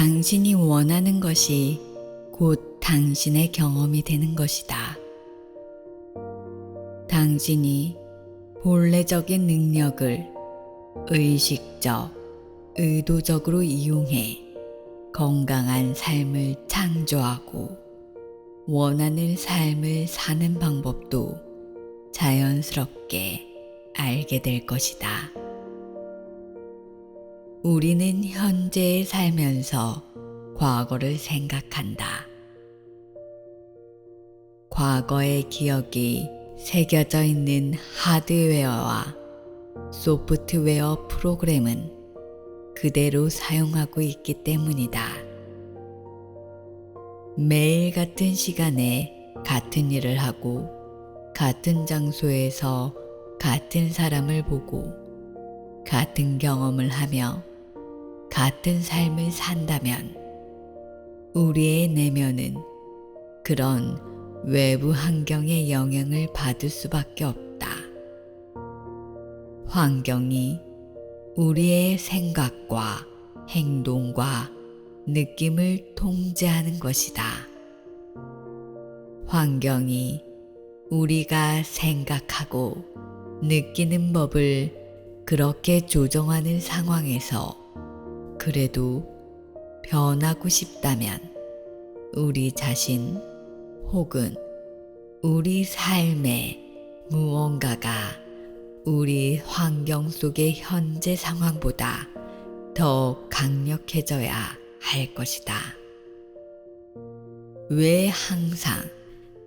당신이 원하는 것이 곧 당신의 경험이 되는 것이다. 당신이 본래적인 능력을 의식적, 의도적으로 이용해 건강한 삶을 창조하고 원하는 삶을 사는 방법도 자연스럽게 알게 될 것이다. 우리는 현재에 살면서 과거를 생각한다. 과거의 기억이 새겨져 있는 하드웨어와 소프트웨어 프로그램은 그대로 사용하고 있기 때문이다. 매일 같은 시간에 같은 일을 하고 같은 장소에서 같은 사람을 보고 같은 경험을 하며 같은 삶을 산다면 우리의 내면은 그런 외부 환경의 영향을 받을 수밖에 없다. 환경이 우리의 생각과 행동과 느낌을 통제하는 것이다. 환경이 우리가 생각하고 느끼는 법을 그렇게 조정하는 상황에서 그래도 변하고 싶다면 우리 자신 혹은 우리 삶의 무언가가 우리 환경 속의 현재 상황보다 더 강력해져야 할 것이다. 왜 항상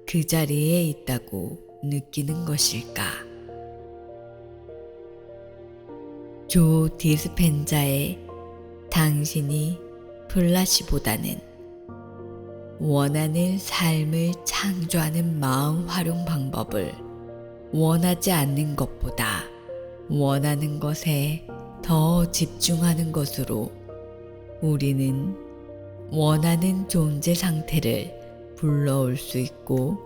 그 자리에 있다고 느끼는 것일까? 조 디스펜자의 당신이 플라시보다는 원하는 삶을 창조하는 마음 활용 방법을 원하지 않는 것보다 원하는 것에 더 집중하는 것으로 우리는 원하는 존재 상태를 불러올 수 있고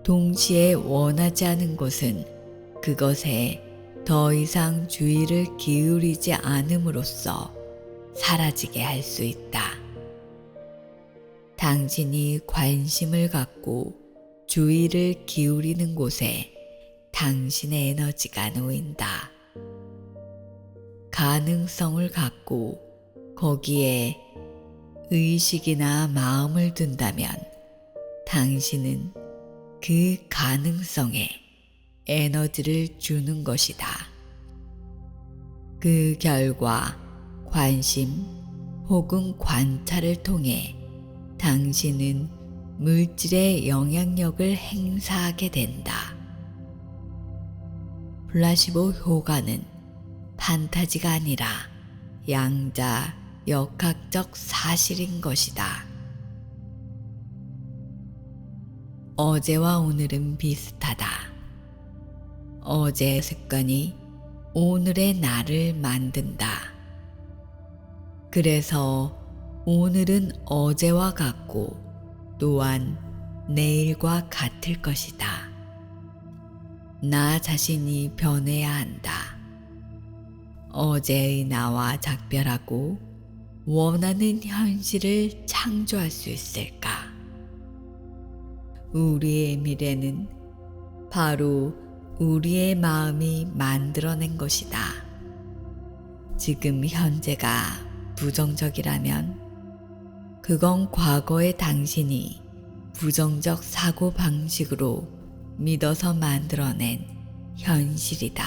동시에 원하지 않은 것은 그것에 더 이상 주의를 기울이지 않음으로써 사라지게 할 수 있다. 당신이 관심을 갖고 주의를 기울이는 곳에 당신의 에너지가 놓인다. 가능성을 갖고 거기에 의식이나 마음을 둔다면 당신은 그 가능성에 에너지를 주는 것이다. 그 결과 관심 혹은 관찰을 통해 당신은 물질의 영향력을 행사하게 된다. 플라시보 효과는 판타지가 아니라 양자 역학적 사실인 것이다. 어제와 오늘은 비슷하다. 어제의 습관이 오늘의 나를 만든다. 그래서 오늘은 어제와 같고 또한 내일과 같을 것이다. 나 자신이 변해야 한다. 어제의 나와 작별하고 원하는 현실을 창조할 수 있을까? 우리의 미래는 바로 우리의 마음이 만들어낸 것이다. 지금 현재가 부정적이라면 그건 과거의 당신이 부정적 사고 방식으로 믿어서 만들어낸 현실이다.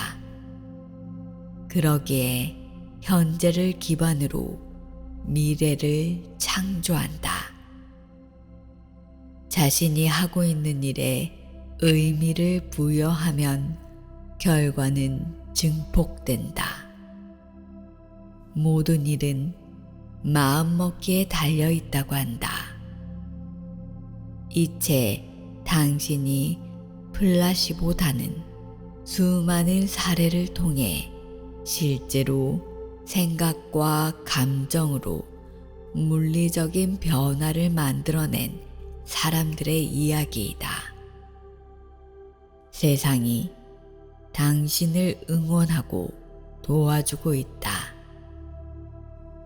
그러기에 현재를 기반으로 미래를 창조한다. 자신이 하고 있는 일에 의미를 부여하면 결과는 증폭된다. 모든 일은 마음먹기에 달려있다고 한다. 이제 당신이 플라시보다는 수많은 사례를 통해 실제로 생각과 감정으로 물리적인 변화를 만들어낸 사람들의 이야기이다. 세상이 당신을 응원하고 도와주고 있다.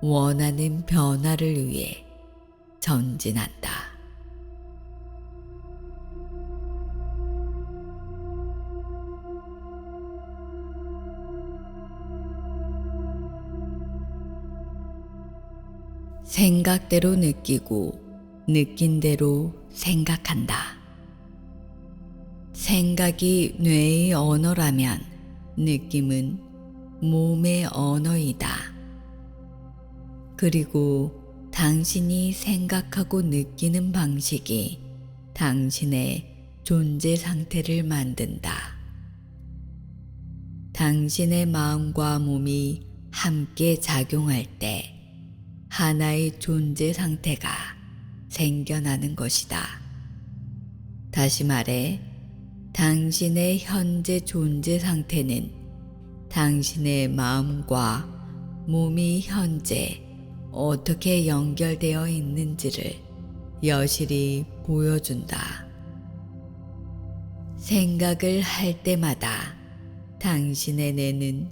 원하는 변화를 위해 전진한다. 생각대로 느끼고 느낀 대로 생각한다. 생각이 뇌의 언어라면 느낌은 몸의 언어이다. 그리고 당신이 생각하고 느끼는 방식이 당신의 존재 상태를 만든다. 당신의 마음과 몸이 함께 작용할 때 하나의 존재 상태가 생겨나는 것이다. 다시 말해, 당신의 현재 존재 상태는 당신의 마음과 몸이 현재 어떻게 연결되어 있는지를 여실히 보여준다. 생각을 할 때마다 당신의 뇌는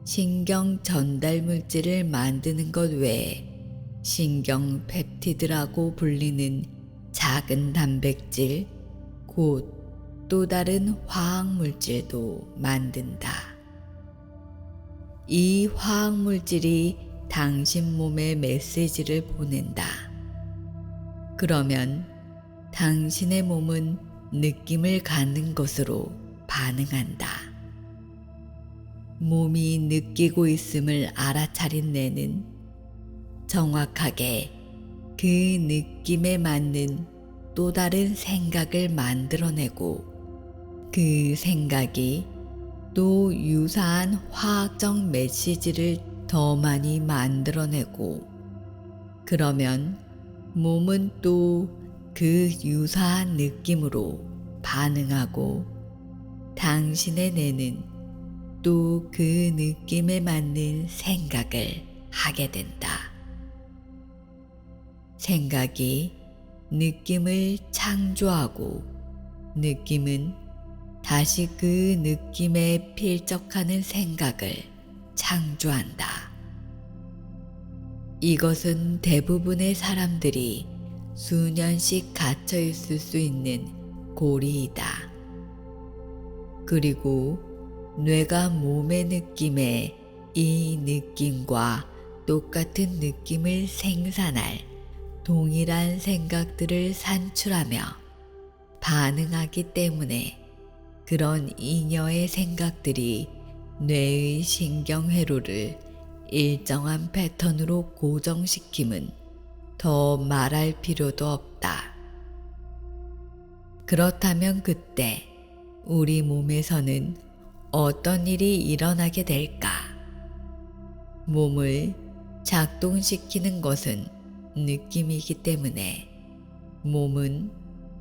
신경 전달 물질을 만드는 것 외에 신경 펩티드라고 불리는 작은 단백질, 곧 또 다른 화학 물질도 만든다. 이 화학 물질이 당신 몸에 메시지를 보낸다. 그러면 당신의 몸은 느낌을 갖는 것으로 반응한다. 몸이 느끼고 있음을 알아차린 뇌는 정확하게 그 느낌에 맞는 또 다른 생각을 만들어내고 그 생각이 또 유사한 화학적 메시지를 더 많이 만들어내고 그러면 몸은 또 그 유사한 느낌으로 반응하고 당신의 뇌는 또 그 느낌에 맞는 생각을 하게 된다. 생각이 느낌을 창조하고 느낌은 다시 그 느낌에 필적하는 생각을 창조한다. 이것은 대부분의 사람들이 수년씩 갇혀 있을 수 있는 고리이다. 그리고 뇌가 몸의 느낌에 이 느낌과 똑같은 느낌을 생산할 동일한 생각들을 산출하며 반응하기 때문에 그런 잉여의 생각들이 뇌의 신경회로를 일정한 패턴으로 고정시킴은 더 말할 필요도 없다. 그렇다면 그때 우리 몸에서는 어떤 일이 일어나게 될까? 몸을 작동시키는 것은 느낌이기 때문에 몸은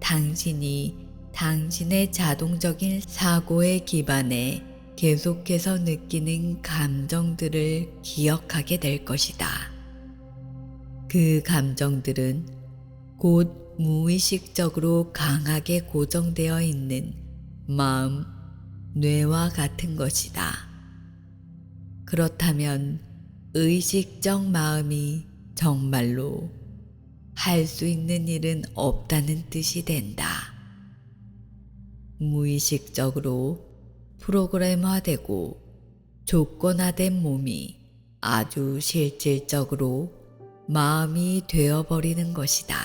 당신이 당신의 자동적인 사고에 기반해 계속해서 느끼는 감정들을 기억하게 될 것이다. 그 감정들은 곧 무의식적으로 강하게 고정되어 있는 마음, 뇌와 같은 것이다. 그렇다면 의식적 마음이 정말로 할 수 있는 일은 없다는 뜻이 된다. 무의식적으로 프로그램화되고 조건화된 몸이 아주 실질적으로 마음이 되어버리는 것이다.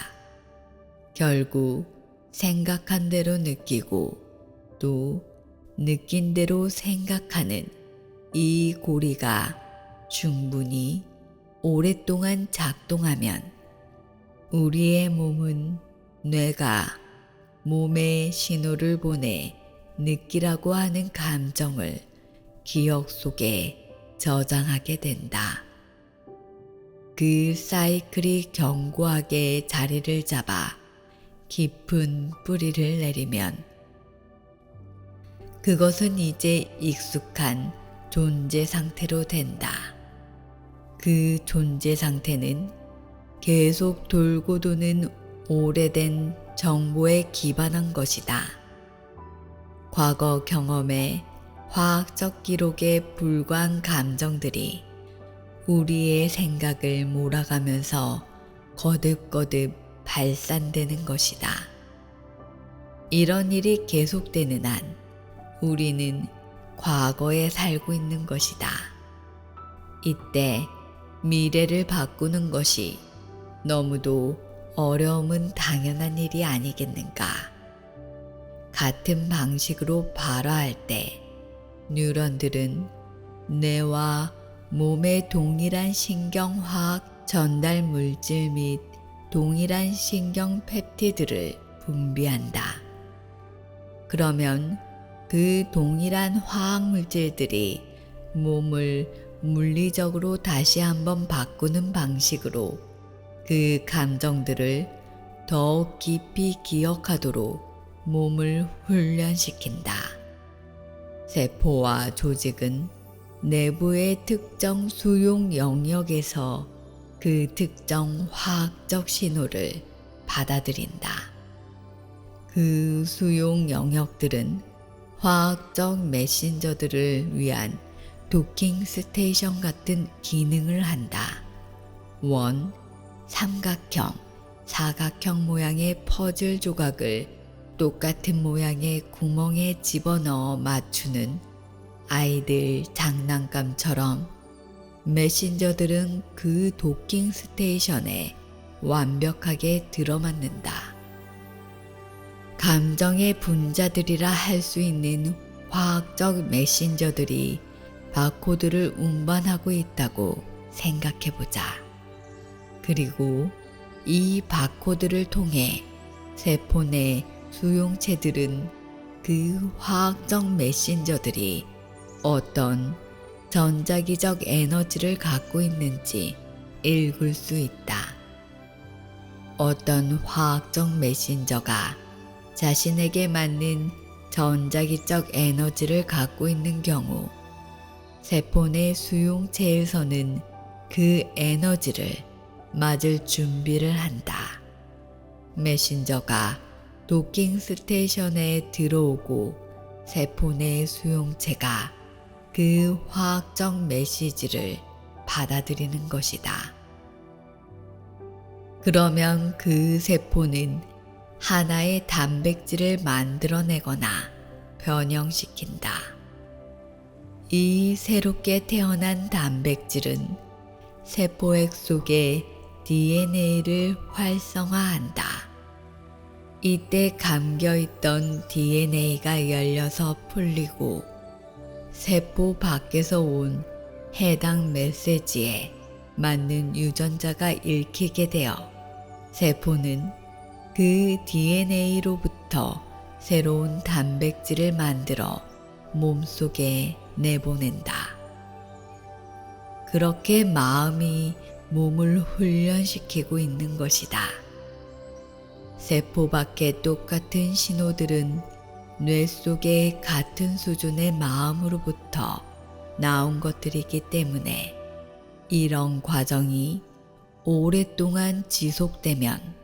결국 생각한 대로 느끼고 또 느낀 대로 생각하는 이 고리가 충분히 오랫동안 작동하면 우리의 몸은 뇌가 몸에 신호를 보내 느끼라고 하는 감정을 기억 속에 저장하게 된다. 그 사이클이 견고하게 자리를 잡아 깊은 뿌리를 내리면 그것은 이제 익숙한 존재 상태로 된다. 그 존재 상태는 계속 돌고 도는 오래된 정보에 기반한 것이다. 과거 경험의 화학적 기록에 불과한 감정들이 우리의 생각을 몰아가면서 거듭거듭 발산되는 것이다. 이런 일이 계속되는 한 우리는 과거에 살고 있는 것이다. 이때 미래를 바꾸는 것이 너무도 어려움은 당연한 일이 아니겠는가. 같은 방식으로 발화할 때 뉴런들은 뇌와 몸의 동일한 신경화학 전달 물질 및 동일한 신경 펩티드를 분비한다. 그러면 그 동일한 화학 물질들이 몸을 물리적으로 다시 한번 바꾸는 방식으로 그 감정들을 더욱 깊이 기억하도록 몸을 훈련시킨다. 세포와 조직은 내부의 특정 수용 영역에서 그 특정 화학적 신호를 받아들인다. 그 수용 영역들은 화학적 메신저들을 위한 도킹 스테이션 같은 기능을 한다. 삼각형, 사각형 모양의 퍼즐 조각을 똑같은 모양의 구멍에 집어넣어 맞추는 아이들 장난감처럼 메신저들은 그 도킹 스테이션에 완벽하게 들어맞는다. 감정의 분자들이라 할 수 있는 화학적 메신저들이 바코드를 운반하고 있다고 생각해보자. 그리고 이 바코드를 통해 세포 내 수용체들은 그 화학적 메신저들이 어떤 전자기적 에너지를 갖고 있는지 읽을 수 있다. 어떤 화학적 메신저가 자신에게 맞는 전자기적 에너지를 갖고 있는 경우 세포 내 수용체에서는 그 에너지를 맞을 준비를 한다. 메신저가 도킹 스테이션에 들어오고 세포 내 수용체가 그 화학적 메시지를 받아들이는 것이다. 그러면 그 세포는 하나의 단백질을 만들어내거나 변형시킨다. 이 새롭게 태어난 단백질은 세포액 속에 DNA를 활성화한다. 이때 감겨있던 DNA가 열려서 풀리고 세포 밖에서 온 해당 메시지에 맞는 유전자가 읽히게 되어 세포는 그 DNA로부터 새로운 단백질을 만들어 몸속에 내보낸다. 그렇게 마음이 몸을 훈련시키고 있는 것이다. 세포 밖의 똑같은 신호들은 뇌 속의 같은 수준의 마음으로부터 나온 것들이기 때문에 이런 과정이 오랫동안 지속되면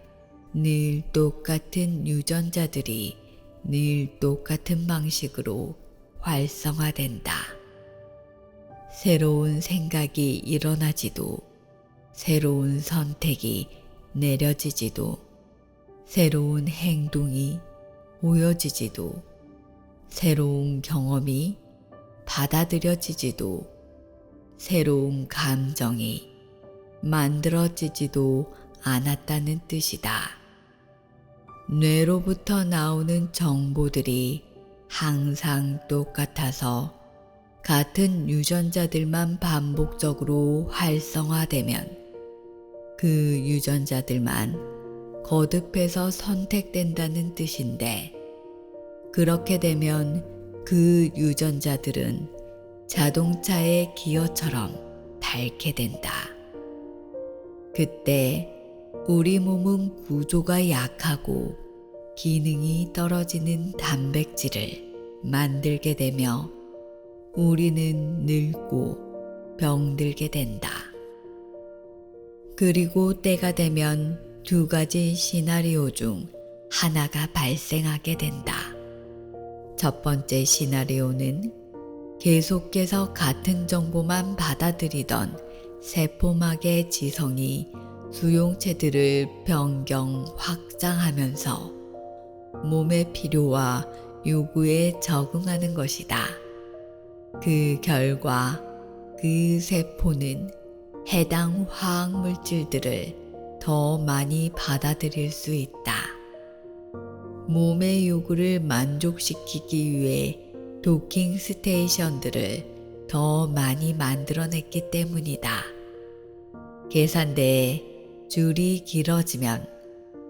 늘 똑같은 유전자들이 늘 똑같은 방식으로 활성화된다. 새로운 생각이 일어나지도, 새로운 선택이 내려지지도, 새로운 행동이 보여지지도, 새로운 경험이 받아들여지지도, 새로운 감정이 만들어지지도 않았다는 뜻이다. 뇌로부터 나오는 정보들이 항상 똑같아서 같은 유전자들만 반복적으로 활성화되면 그 유전자들만 거듭해서 선택된다는 뜻인데, 그렇게 되면 그 유전자들은 자동차의 기어처럼 닳게 된다. 그때 우리 몸은 구조가 약하고 기능이 떨어지는 단백질을 만들게 되며 우리는 늙고 병들게 된다. 그리고 때가 되면 두 가지 시나리오 중 하나가 발생하게 된다. 첫 번째 시나리오는 계속해서 같은 정보만 받아들이던 세포막의 지성이 수용체들을 변경 확장하면서 몸의 필요와 요구에 적응하는 것이다. 그 결과 그 세포는 해당 화학물질들을 더 많이 받아들일 수 있다. 몸의 요구를 만족시키기 위해 도킹 스테이션들을 더 많이 만들어냈기 때문이다. 계산대에 줄이 길어지면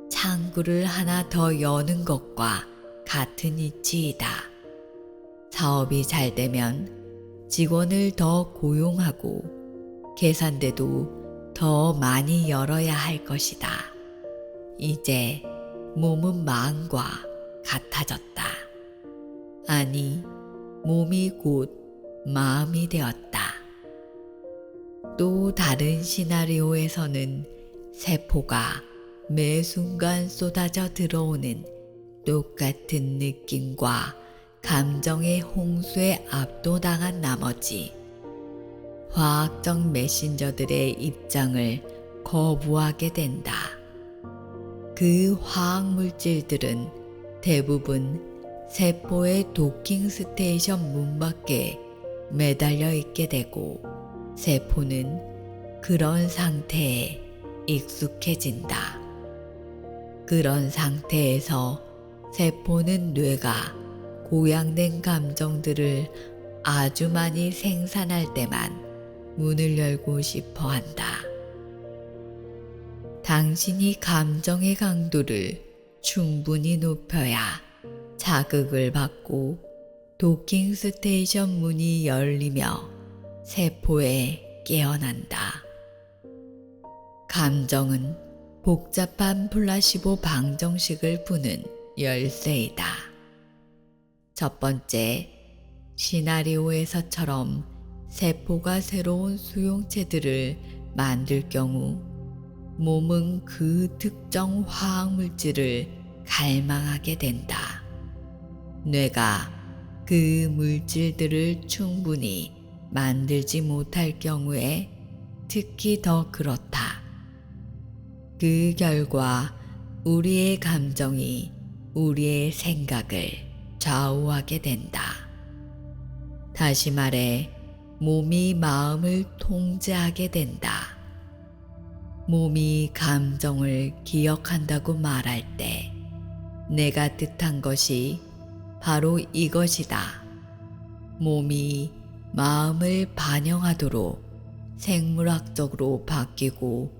창구를 하나 더 여는 것과 같은 이치이다. 사업이 잘 되면 직원을 더 고용하고 계산대도 더 많이 열어야 할 것이다. 이제 몸은 마음과 같아졌다. 아니, 몸이 곧 마음이 되었다. 또 다른 시나리오에서는 세포가 매 순간 쏟아져 들어오는 똑같은 느낌과 감정의 홍수에 압도당한 나머지 화학적 메신저들의 입장을 거부하게 된다. 그 화학물질들은 대부분 세포의 도킹 스테이션 문 밖에 매달려 있게 되고 세포는 그런 상태에 익숙해진다. 그런 상태에서 세포는 뇌가 고양된 감정들을 아주 많이 생산할 때만 문을 열고 싶어 한다. 당신이 감정의 강도를 충분히 높여야 자극을 받고 도킹 스테이션 문이 열리며 세포에 깨어난다. 감정은 복잡한 플라시보 방정식을 푸는 열쇠이다. 첫 번째, 시나리오에서처럼 세포가 새로운 수용체들을 만들 경우 몸은 그 특정 화학물질을 갈망하게 된다. 뇌가 그 물질들을 충분히 만들지 못할 경우에 특히 더 그렇다. 그 결과 우리의 감정이 우리의 생각을 좌우하게 된다. 다시 말해, 몸이 마음을 통제하게 된다. 몸이 감정을 기억한다고 말할 때 내가 뜻한 것이 바로 이것이다. 몸이 마음을 반영하도록 생물학적으로 바뀌고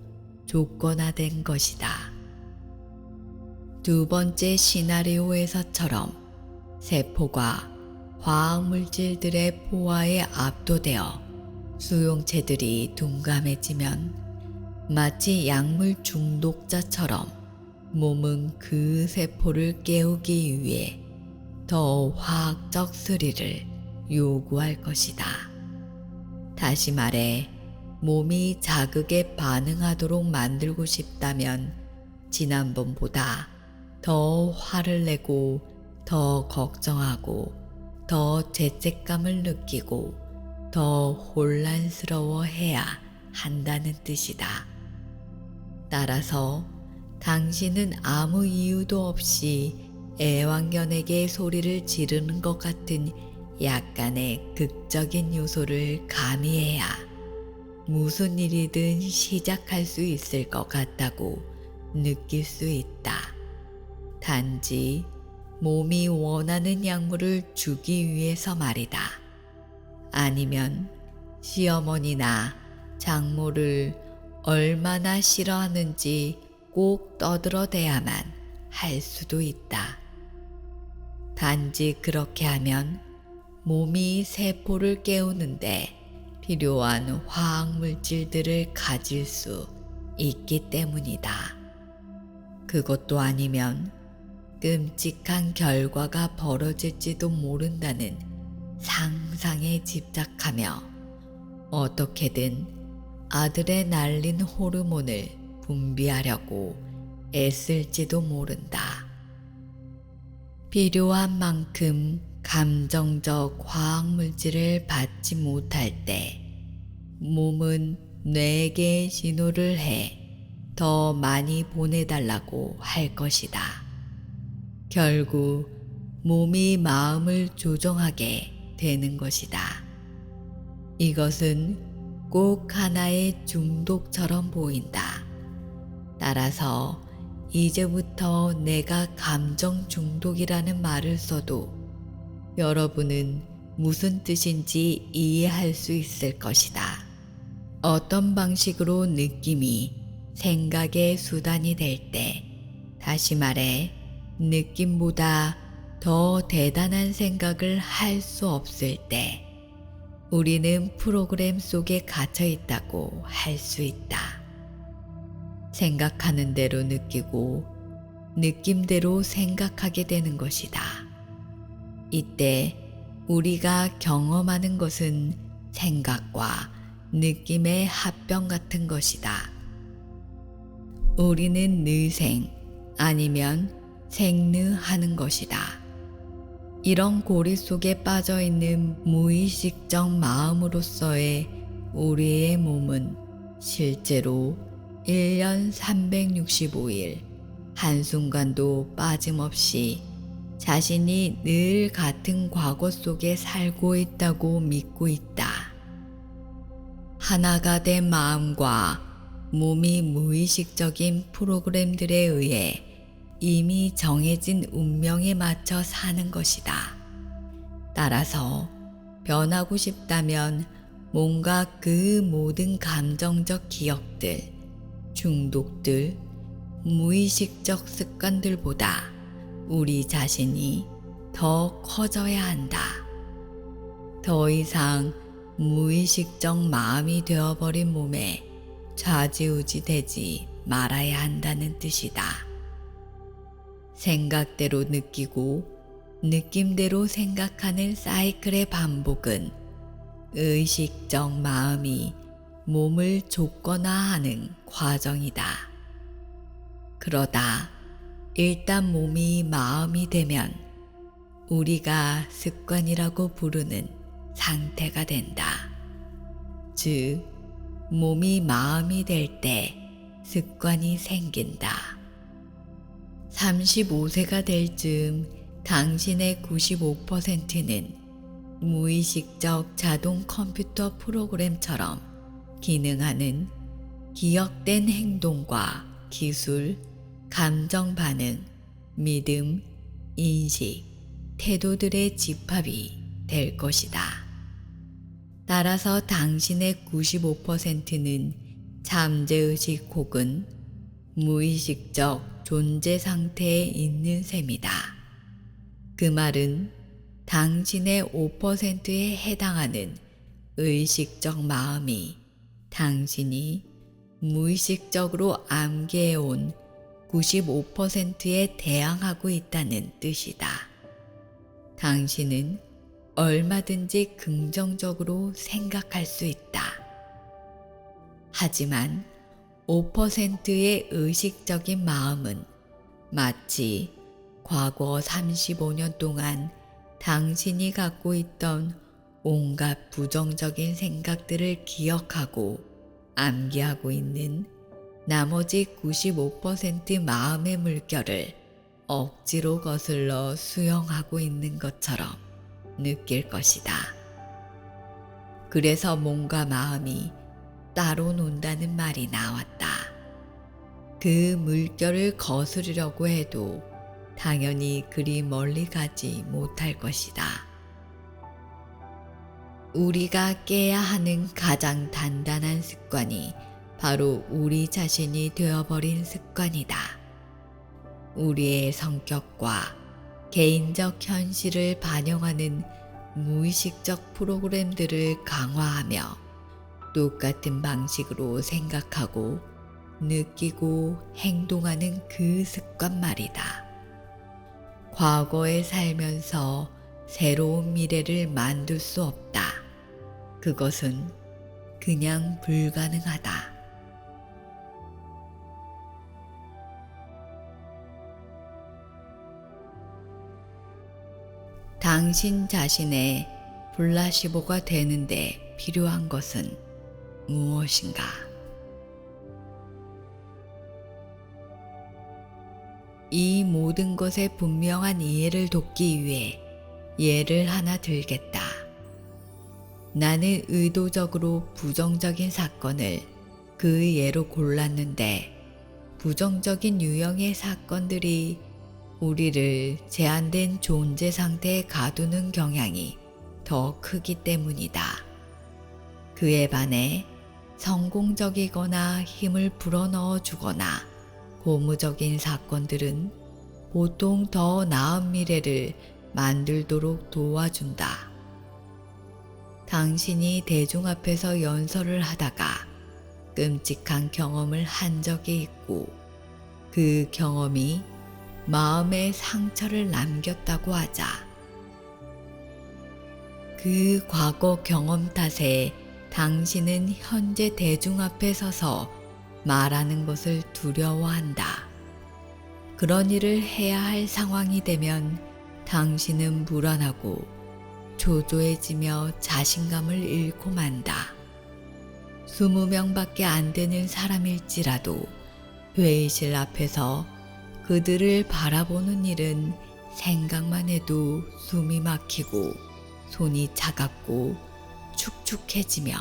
조건화된 것이다. 두 번째 시나리오에서처럼 세포가 화학물질들의 포화에 압도되어 수용체들이 둔감해지면 마치 약물 중독자처럼 몸은 그 세포를 깨우기 위해 더 화학적 스릴을 요구할 것이다. 다시 말해, 몸이 자극에 반응하도록 만들고 싶다면 지난번보다 더 화를 내고 더 걱정하고 더 죄책감을 느끼고 더 혼란스러워해야 한다는 뜻이다. 따라서 당신은 아무 이유도 없이 애완견에게 소리를 지르는 것 같은 약간의 극적인 요소를 가미해야 무슨 일이든 시작할 수 있을 것 같다고 느낄 수 있다. 단지 몸이 원하는 약물을 주기 위해서 말이다. 아니면 시어머니나 장모를 얼마나 싫어하는지 꼭 떠들어대야만 할 수도 있다. 단지 그렇게 하면 몸이 세포를 깨우는데 필요한 화학물질들을 가질 수 있기 때문이다. 그것도 아니면 끔찍한 결과가 벌어질지도 모른다는 상상에 집착하며 어떻게든 아드레날린 호르몬을 분비하려고 애쓸지도 모른다. 필요한 만큼 감정적 화학물질을 받지 못할 때 몸은 뇌에게 신호를 해 더 많이 보내달라고 할 것이다. 결국 몸이 마음을 조종하게 되는 것이다. 이것은 꼭 하나의 중독처럼 보인다. 따라서 이제부터 내가 감정 중독이라는 말을 써도 여러분은 무슨 뜻인지 이해할 수 있을 것이다. 어떤 방식으로 느낌이 생각의 수단이 될 때, 다시 말해 느낌보다 더 대단한 생각을 할 수 없을 때, 우리는 프로그램 속에 갇혀 있다고 할 수 있다. 생각하는 대로 느끼고 느낌대로 생각하게 되는 것이다. 이때 우리가 경험하는 것은 생각과 느낌의 합병 같은 것이다. 우리는 느생 아니면 생느하는 것이다. 이런 고리 속에 빠져 있는 무의식적 마음으로서의 우리의 몸은 실제로 1년 365일 한순간도 빠짐없이 자신이 늘 같은 과거 속에 살고 있다고 믿고 있다. 하나가 된 마음과 몸이 무의식적인 프로그램들에 의해 이미 정해진 운명에 맞춰 사는 것이다. 따라서 변하고 싶다면 뭔가 그 모든 감정적 기억들, 중독들, 무의식적 습관들보다 우리 자신이 더 커져야 한다. 더 이상 무의식적 마음이 되어버린 몸에 좌지우지 되지 말아야 한다는 뜻이다. 생각대로 느끼고 느낌대로 생각하는 사이클의 반복은 의식적 마음이 몸을 줬거나하는 과정이다. 그러다 일단 몸이 마음이 되면 우리가 습관이라고 부르는 상태가 된다. 즉, 몸이 마음이 될 때 습관이 생긴다. 35세가 될 즈음 당신의 95%는 무의식적 자동 컴퓨터 프로그램처럼 기능하는 기억된 행동과 기술, 감정 반응, 믿음, 인식, 태도들의 집합이 될 것이다. 따라서 당신의 95%는 잠재의식 혹은 무의식적 존재 상태에 있는 셈이다. 그 말은 당신의 5%에 해당하는 의식적 마음이 당신이 무의식적으로 암기해온 95%에 대항하고 있다는 뜻이다. 당신은 얼마든지 긍정적으로 생각할 수 있다. 하지만 5%의 의식적인 마음은 마치 과거 35년 동안 당신이 갖고 있던 온갖 부정적인 생각들을 기억하고 암기하고 있는 나머지 95% 마음의 물결을 억지로 거슬러 수용하고 있는 것처럼 느낄 것이다. 그래서 몸과 마음이 따로 논다는 말이 나왔다. 그 물결을 거스르려고 해도 당연히 그리 멀리 가지 못할 것이다. 우리가 깨야 하는 가장 단단한 습관이 바로 우리 자신이 되어버린 습관이다. 우리의 성격과 개인적 현실을 반영하는 무의식적 프로그램들을 강화하며 똑같은 방식으로 생각하고 느끼고 행동하는 그 습관 말이다. 과거에 살면서 새로운 미래를 만들 수 없다. 그것은 그냥 불가능하다. 당신 자신의 플라시보가 되는데 필요한 것은 무엇인가? 이 모든 것의 분명한 이해를 돕기 위해 예를 하나 들겠다. 나는 의도적으로 부정적인 사건을 그 예로 골랐는데 부정적인 유형의 사건들이 우리를 제한된 존재 상태에 가두는 경향이 더 크기 때문이다. 그에 반해 성공적이거나 힘을 불어넣어 주거나 고무적인 사건들은 보통 더 나은 미래를 만들도록 도와준다. 당신이 대중 앞에서 연설을 하다가 끔찍한 경험을 한 적이 있고 그 경험이 마음에 상처를 남겼다고 하자. 그 과거 경험 탓에 당신은 현재 대중 앞에 서서 말하는 것을 두려워한다. 그런 일을 해야 할 상황이 되면 당신은 불안하고 초조해지며 자신감을 잃고 만다. 20명밖에 안 되는 사람일지라도 회의실 앞에서 그들을 바라보는 일은 생각만 해도 숨이 막히고 손이 차갑고 축축해지며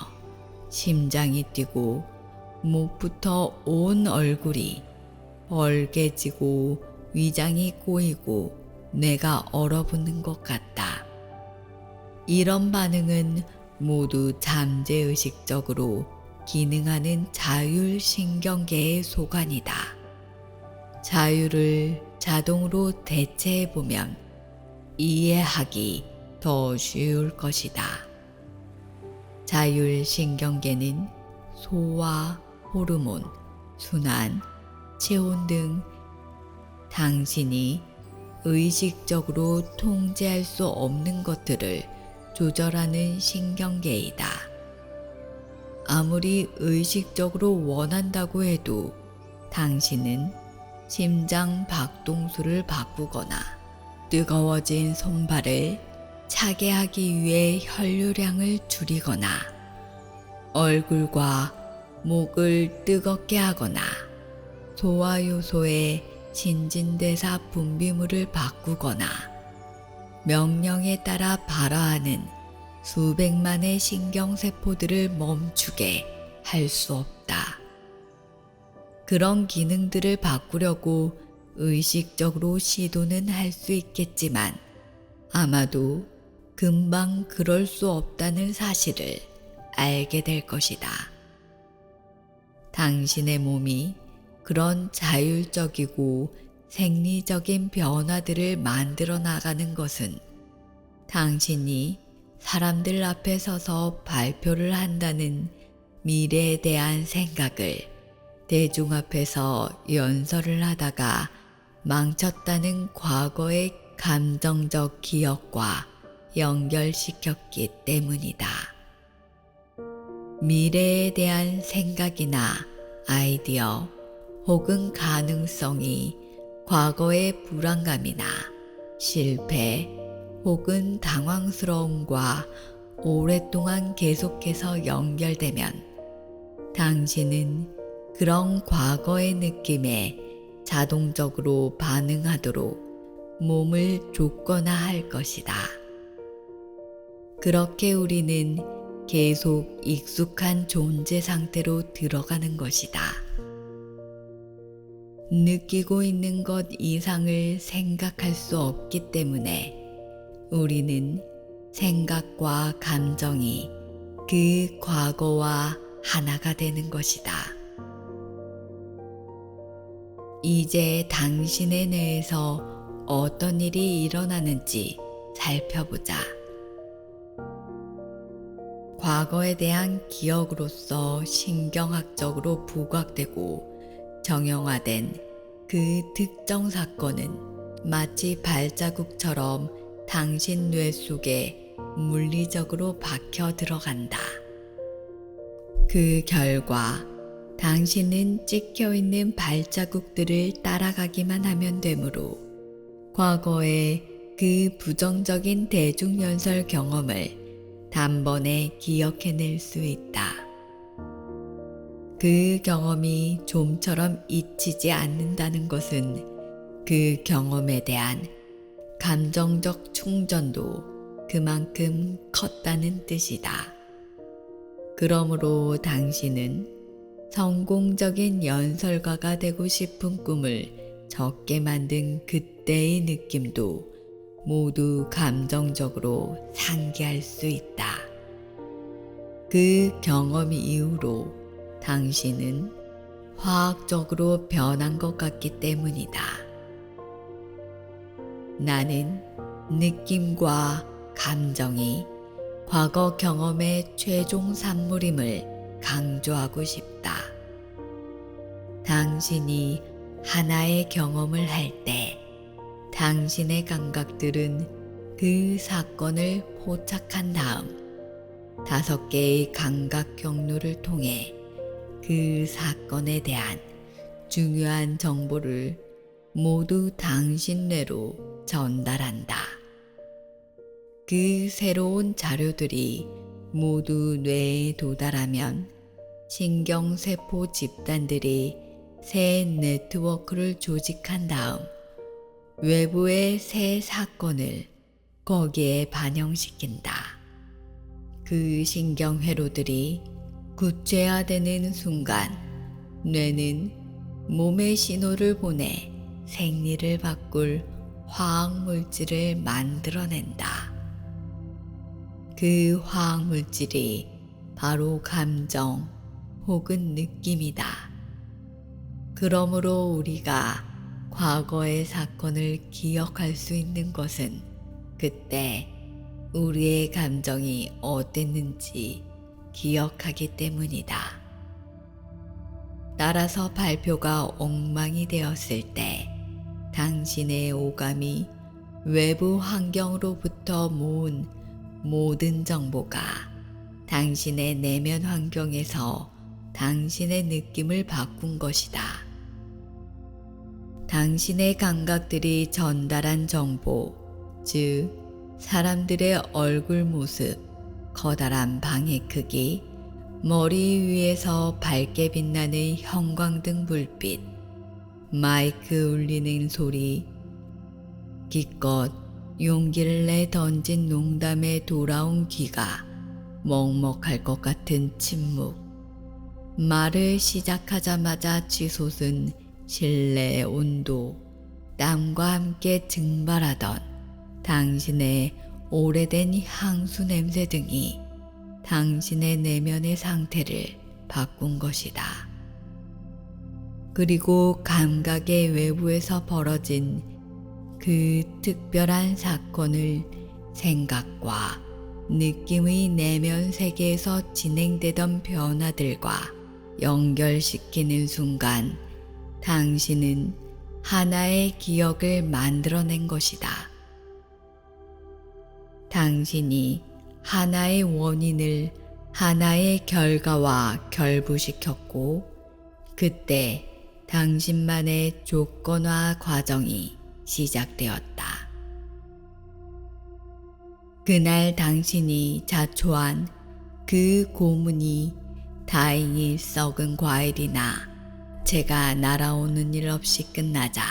심장이 뛰고 목부터 온 얼굴이 벌개지고 위장이 꼬이고 뇌가 얼어붙는 것 같다. 이런 반응은 모두 잠재의식적으로 기능하는 자율신경계의 소관이다. 자율을 자동으로 대체해보면 이해하기 더 쉬울 것이다. 자율신경계는 소화, 호르몬, 순환, 체온 등 당신이 의식적으로 통제할 수 없는 것들을 조절하는 신경계이다. 아무리 의식적으로 원한다고 해도 당신은 심장 박동수를 바꾸거나 뜨거워진 손발을 차게 하기 위해 혈류량을 줄이거나 얼굴과 목을 뜨겁게 하거나 소화효소의 신진대사 분비물을 바꾸거나 명령에 따라 발화하는 수백만의 신경세포들을 멈추게 할 수 없다. 그런 기능들을 바꾸려고 의식적으로 시도는 할 수 있겠지만 아마도 금방 그럴 수 없다는 사실을 알게 될 것이다. 당신의 몸이 그런 자율적이고 생리적인 변화들을 만들어 나가는 것은 당신이 사람들 앞에 서서 발표를 한다는 미래에 대한 생각을 대중 앞에서 연설을 하다가 망쳤다는 과거의 감정적 기억과 연결시켰기 때문이다. 미래에 대한 생각이나 아이디어 혹은 가능성이 과거의 불안감이나 실패 혹은 당황스러움과 오랫동안 계속해서 연결되면 당신은 그런 과거의 느낌에 자동적으로 반응하도록 몸을 줬거나 할 것이다. 그렇게 우리는 계속 익숙한 존재 상태로 들어가는 것이다. 느끼고 있는 것 이상을 생각할 수 없기 때문에 우리는 생각과 감정이 그 과거와 하나가 되는 것이다. 이제 당신의 뇌에서 어떤 일이 일어나는지 살펴보자. 과거에 대한 기억으로서 신경학적으로 부각되고 정형화된 그 특정 사건은 마치 발자국처럼 당신 뇌 속에 물리적으로 박혀 들어간다. 그 결과 당신은 찍혀 있는 발자국들을 따라가기만 하면 되므로 과거의 그 부정적인 대중연설 경험을 단번에 기억해낼 수 있다. 그 경험이 좀처럼 잊히지 않는다는 것은 그 경험에 대한 감정적 충전도 그만큼 컸다는 뜻이다. 그러므로 당신은 성공적인 연설가가 되고 싶은 꿈을 적게 만든 그때의 느낌도 모두 감정적으로 상기할 수 있다. 그 경험 이후로 당신은 화학적으로 변한 것 같기 때문이다. 나는 느낌과 감정이 과거 경험의 최종 산물임을 강조하고 싶다. 당신이 하나의 경험을 할 때 당신의 감각들은 그 사건을 포착한 다음 5개의 감각 경로를 통해 그 사건에 대한 중요한 정보를 모두 당신 뇌로 전달한다. 그 새로운 자료들이 모두 뇌에 도달하면 신경세포 집단들이 새 네트워크를 조직한 다음 외부의 새 사건을 거기에 반영시킨다. 그 신경회로들이 구체화되는 순간 뇌는 몸의 신호를 보내 생리를 바꿀 화학물질을 만들어낸다. 그 화학물질이 바로 감정 혹은 느낌이다. 그러므로 우리가 과거의 사건을 기억할 수 있는 것은 그때 우리의 감정이 어땠는지 기억하기 때문이다. 따라서 발표가 엉망이 되었을 때 당신의 오감이 외부 환경으로부터 모은 모든 정보가 당신의 내면 환경에서 당신의 느낌을 바꾼 것이다. 당신의 감각들이 전달한 정보, 즉 사람들의 얼굴 모습, 커다란 방의 크기, 머리 위에서 밝게 빛나는 형광등 불빛, 마이크 울리는 소리, 기껏 용기를 내 던진 농담에 돌아온 귀가 먹먹할 것 같은 침묵, 말을 시작하자마자 치솟은 실내의 온도, 땀과 함께 증발하던 당신의 오래된 향수 냄새 등이 당신의 내면의 상태를 바꾼 것이다. 그리고 감각의 외부에서 벌어진 그 특별한 사건을 생각과 느낌의 내면 세계에서 진행되던 변화들과 연결시키는 순간 당신은 하나의 기억을 만들어낸 것이다. 당신이 하나의 원인을 하나의 결과와 결부시켰고 그때 당신만의 조건화 과정이 시작되었다. 그날 당신이 자초한 그 고문이 다행히 썩은 과일이나 재가 날아오는 일 없이 끝나자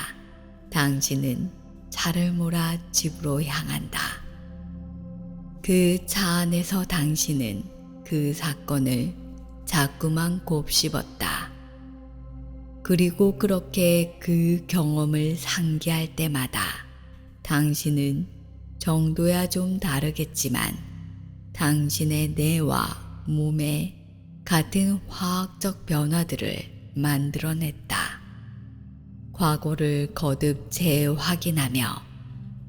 당신은 차를 몰아 집으로 향한다. 그 차 안에서 당신은 그 사건을 자꾸만 곱씹었다. 그리고 그렇게 그 경험을 상기할 때마다 당신은 정도야 좀 다르겠지만 당신의 뇌와 몸에 같은 화학적 변화들을 만들어냈다. 과거를 거듭 재확인하며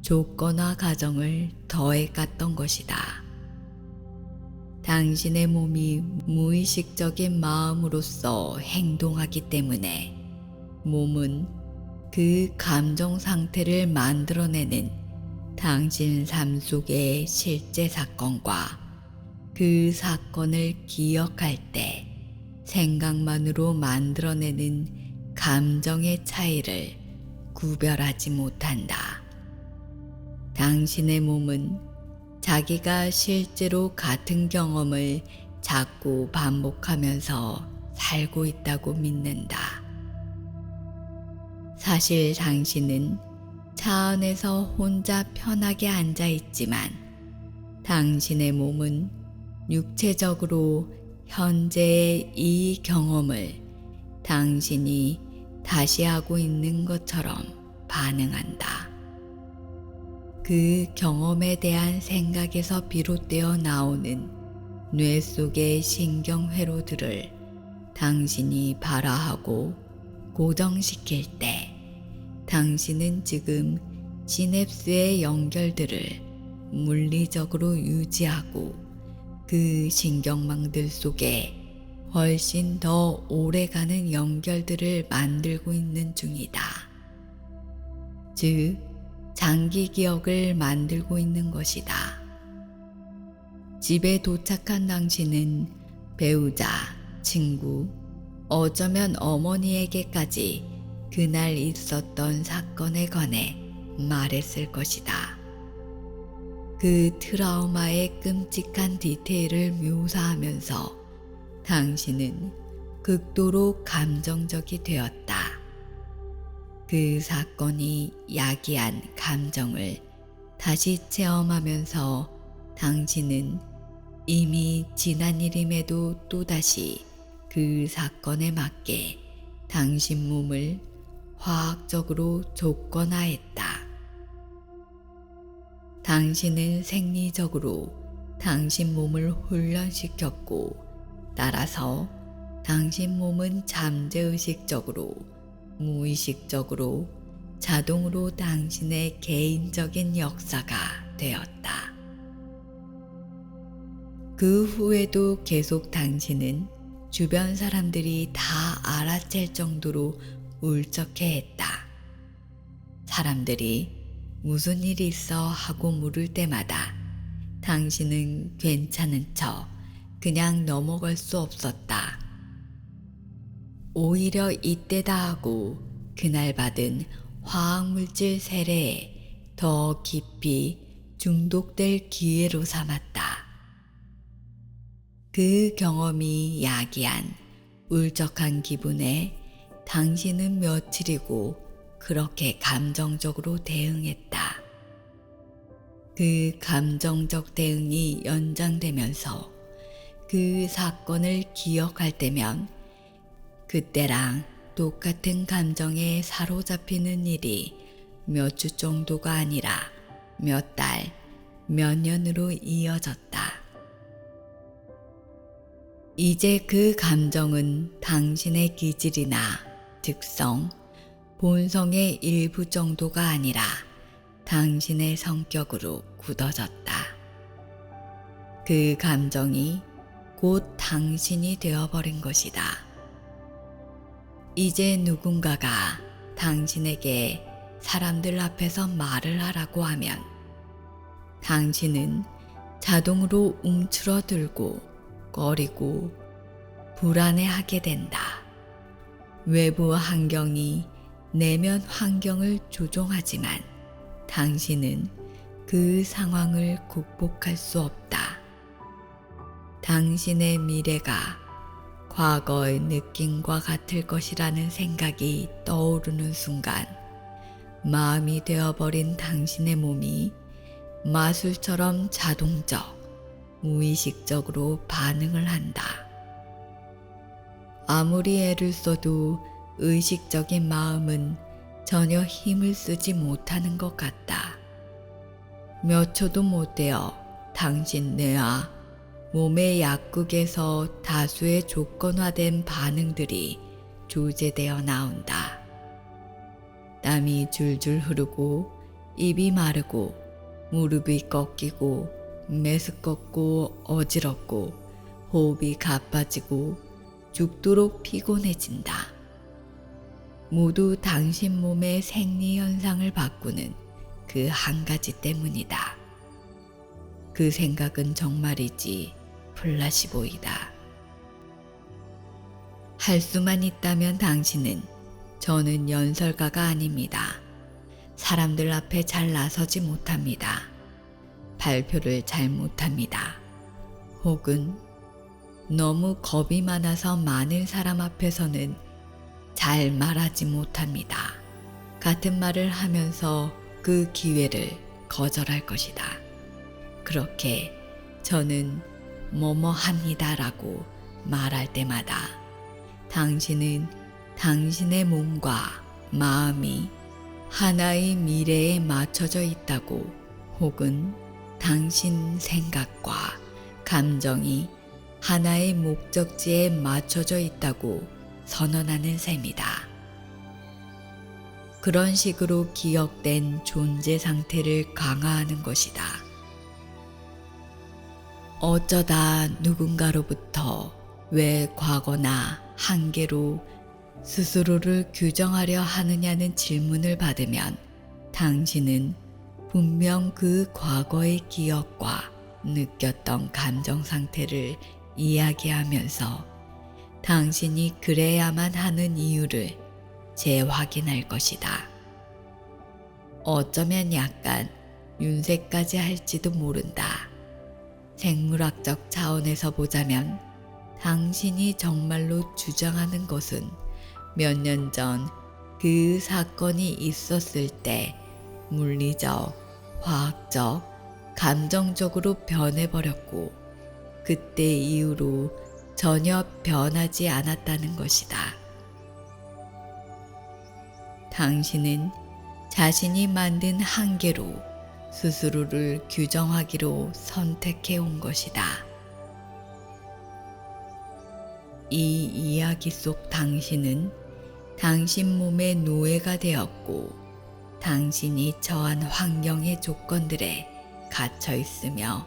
조건화 과정을 더해갔던 것이다. 당신의 몸이 무의식적인 마음으로써 행동하기 때문에 몸은 그 감정 상태를 만들어내는 당신 삶 속의 실제 사건과 그 사건을 기억할 때 생각만으로 만들어내는 감정의 차이를 구별하지 못한다. 당신의 몸은 자기가 실제로 같은 경험을 자꾸 반복하면서 살고 있다고 믿는다. 사실 당신은 차 안에서 혼자 편하게 앉아 있지만 당신의 몸은 육체적으로 현재의 이 경험을 당신이 다시 하고 있는 것처럼 반응한다. 그 경험에 대한 생각에서 비롯되어 나오는 뇌 속의 신경회로들을 당신이 발화하고 고정시킬 때 당신은 지금 시냅스의 연결들을 물리적으로 유지하고 그 신경망들 속에 훨씬 더 오래가는 연결들을 만들고 있는 중이다. 즉, 장기 기억을 만들고 있는 것이다. 집에 도착한 당신은 배우자, 친구, 어쩌면 어머니에게까지 그날 있었던 사건에 관해 말했을 것이다. 그 트라우마의 끔찍한 디테일을 묘사하면서 당신은 극도로 감정적이 되었다. 그 사건이 야기한 감정을 다시 체험하면서 당신은 이미 지난 일임에도 또다시 그 사건에 맞게 당신 몸을 화학적으로 조건화했다. 당신은 생리적으로 당신 몸을 훈련시켰고 따라서 당신 몸은 잠재의식적으로 무의식적으로 자동으로 당신의 개인적인 역사가 되었다. 그 후에도 계속 당신은 주변 사람들이 다 알아챌 정도로 울적해했다. 사람들이 무슨 일이 있어 하고 물을 때마다 당신은 괜찮은 척 그냥 넘어갈 수 없었다. 오히려 이때다 하고 그날 받은 화학물질 세례에 더 깊이 중독될 기회로 삼았다. 그 경험이 야기한 울적한 기분에 당신은 며칠이고 그렇게 감정적으로 대응했다. 그 감정적 대응이 연장되면서 그 사건을 기억할 때면 그때랑 똑같은 감정에 사로잡히는 일이 몇 주 정도가 아니라 몇 달, 몇 년으로 이어졌다. 이제 그 감정은 당신의 기질이나 특성, 본성의 일부 정도가 아니라 당신의 성격으로 굳어졌다. 그 감정이 곧 당신이 되어버린 것이다. 이제 누군가가 당신에게 사람들 앞에서 말을 하라고 하면 당신은 자동으로 움츠러들고 꺼리고 불안해하게 된다. 외부 환경이 내면 환경을 조종하지만 당신은 그 상황을 극복할 수 없다. 당신의 미래가 과거의 느낌과 같을 것이라는 생각이 떠오르는 순간 마음이 되어버린 당신의 몸이 마술처럼 자동적, 무의식적으로 반응을 한다. 아무리 애를 써도 의식적인 마음은 전혀 힘을 쓰지 못하는 것 같다. 몇 초도 못 되어 당신 뇌와 몸의 약국에서 다수의 조건화된 반응들이 조제되어 나온다. 땀이 줄줄 흐르고 입이 마르고 무릎이 꺾이고 메스껍고 어지럽고 호흡이 가빠지고 죽도록 피곤해진다. 모두 당신 몸의 생리 현상을 바꾸는 그 한 가지 때문이다. 그 생각은 정말이지 플라시보이다. 할 수만 있다면 당신은 저는 연설가가 아닙니다. 사람들 앞에 잘 나서지 못합니다. 발표를 잘 못합니다. 혹은 너무 겁이 많아서 많은 사람 앞에서는 잘 말하지 못합니다. 같은 말을 하면서 그 기회를 거절할 것이다. 그렇게 저는 뭐뭐 합니다라고 말할 때마다 당신은 당신의 몸과 마음이 하나의 미래에 맞춰져 있다고, 혹은 당신 생각과 감정이 하나의 목적지에 맞춰져 있다고 선언하는 셈이다. 그런 식으로 기억된 존재 상태를 강화하는 것이다. 어쩌다 누군가로부터 왜 과거나 한계로 스스로를 규정하려 하느냐는 질문을 받으면 당신은 분명 그 과거의 기억과 느꼈던 감정 상태를 이야기하면서 당신이 그래야만 하는 이유를 재확인할 것이다. 어쩌면 약간 윤색까지 할지도 모른다. 생물학적 차원에서 보자면 당신이 정말로 주장하는 것은 몇 년 전 그 사건이 있었을 때 물리적, 화학적, 감정적으로 변해버렸고 그때 이후로 전혀 변하지 않았다는 것이다. 당신은 자신이 만든 한계로 스스로를 규정하기로 선택해 온 것이다. 이 이야기 속 당신은 당신 몸의 노예가 되었고 당신이 처한 환경의 조건들에 갇혀 있으며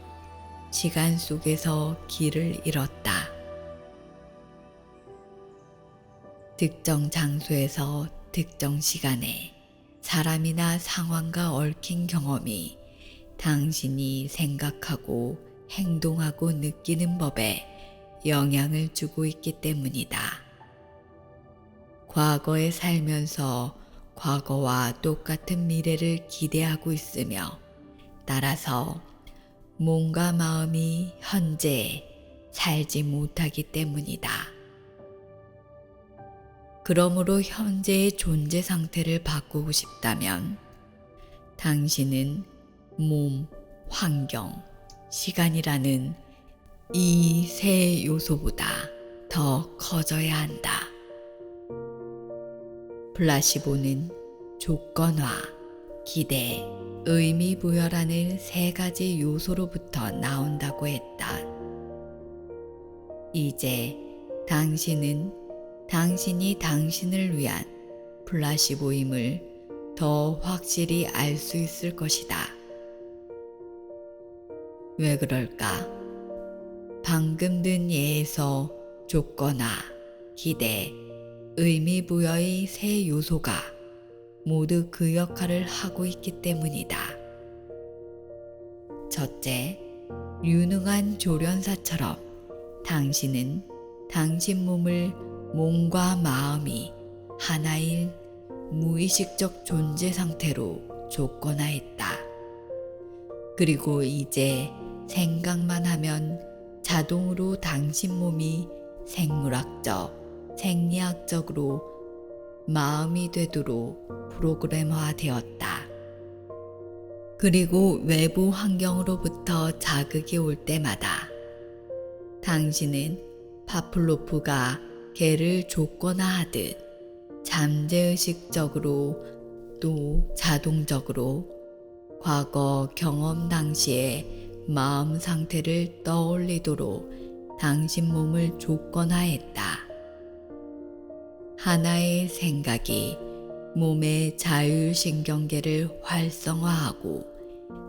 시간 속에서 길을 잃었다. 특정 장소에서 특정 시간에 사람이나 상황과 얽힌 경험이 당신이 생각하고 행동하고 느끼는 법에 영향을 주고 있기 때문이다. 과거에 살면서 과거와 똑같은 미래를 기대하고 있으며 따라서 몸과 마음이 현재에 살지 못하기 때문이다. 그러므로 현재의 존재 상태를 바꾸고 싶다면 당신은 몸, 환경, 시간이라는 이 세 요소보다 더 커져야 한다. 플라시보는 조건화, 기대, 의미 부여라는 세 가지 요소로부터 나온다고 했다. 이제 당신은 당신이 당신을 위한 플라시보임을 더 확실히 알 수 있을 것이다. 왜 그럴까? 방금 든 예에서 조건화, 기대, 의미 부여의 세 요소가 모두 그 역할을 하고 있기 때문이다. 첫째, 유능한 조련사처럼 당신은 당신 몸을 몸과 마음이 하나인 무의식적 존재 상태로 조건화했다. 그리고 이제 생각만 하면 자동으로 당신 몸이 생물학적, 생리학적으로 마음이 되도록 프로그램화 되었다. 그리고 외부 환경으로부터 자극이 올 때마다 당신은 파플로프가 개를 조건화하듯 잠재의식적으로 또 자동적으로 과거 경험 당시의 마음 상태를 떠올리도록 당신 몸을 조건화했다. 하나의 생각이 몸의 자율신경계를 활성화하고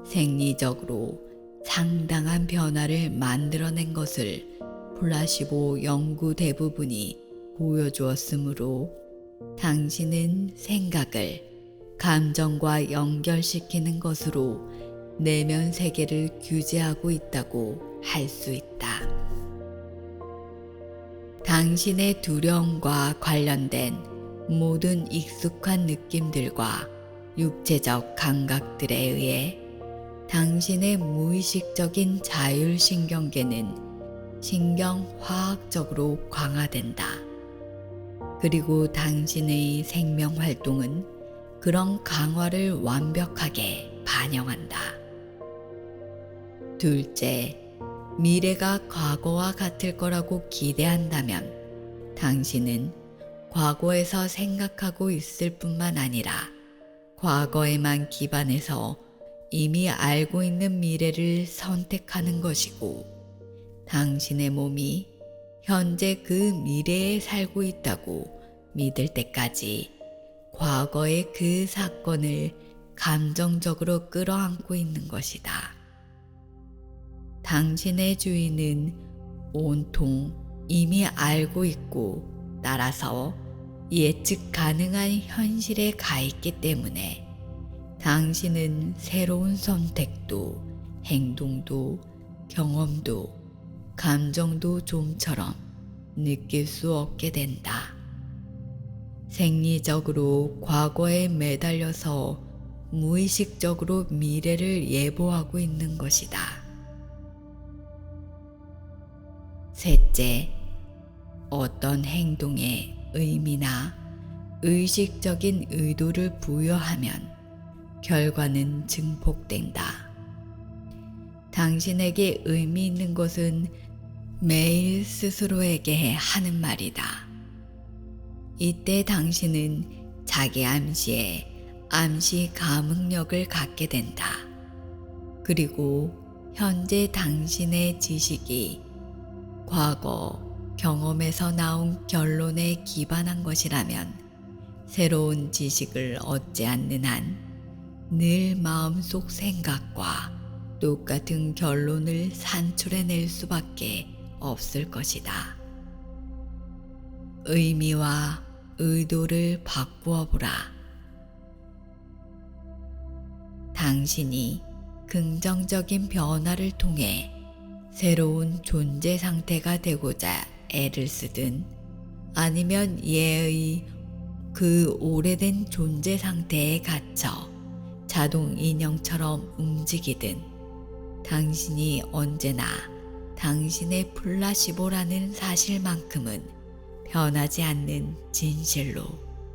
생리적으로 상당한 변화를 만들어낸 것을 플라시보 연구 대부분이 보여주었으므로 당신은 생각을 감정과 연결시키는 것으로 내면 세계를 규제하고 있다고 할 수 있다. 당신의 두려움과 관련된 모든 익숙한 느낌들과 육체적 감각들에 의해 당신의 무의식적인 자율신경계는 신경화학적으로 강화된다. 그리고 당신의 생명 활동은 그런 강화를 완벽하게 반영한다. 둘째, 미래가 과거와 같을 거라고 기대한다면 당신은 과거에서 생각하고 있을 뿐만 아니라 과거에만 기반해서 이미 알고 있는 미래를 선택하는 것이고, 당신의 몸이 현재 그 미래에 살고 있다고 믿을 때까지 과거의 그 사건을 감정적으로 끌어안고 있는 것이다. 당신의 주인은 온통 이미 알고 있고, 따라서 예측 가능한 현실에 가 있기 때문에 당신은 새로운 선택도, 행동도, 경험도, 감정도 좀처럼 느낄 수 없게 된다. 생리적으로 과거에 매달려서 무의식적으로 미래를 예보하고 있는 것이다. 셋째, 어떤 행동에 의미나 의식적인 의도를 부여하면 결과는 증폭된다. 당신에게 의미 있는 것은 매일 스스로에게 하는 말이다. 이때 당신은 자기 암시에 암시 감응력을 갖게 된다. 그리고 현재 당신의 지식이 과거 경험에서 나온 결론에 기반한 것이라면 새로운 지식을 얻지 않는 한 늘 마음속 생각과 똑같은 결론을 산출해낼 수밖에 없을 것이다. 의미와 의도를 바꾸어 보라. 당신이 긍정적인 변화를 통해 새로운 존재 상태가 되고자 애를 쓰든, 아니면 예의 그 오래된 존재 상태에 갇혀 자동 인형처럼 움직이든, 당신이 언제나 당신의 플라시보라는 사실만큼은 변하지 않는 진실로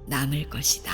남을 것이다.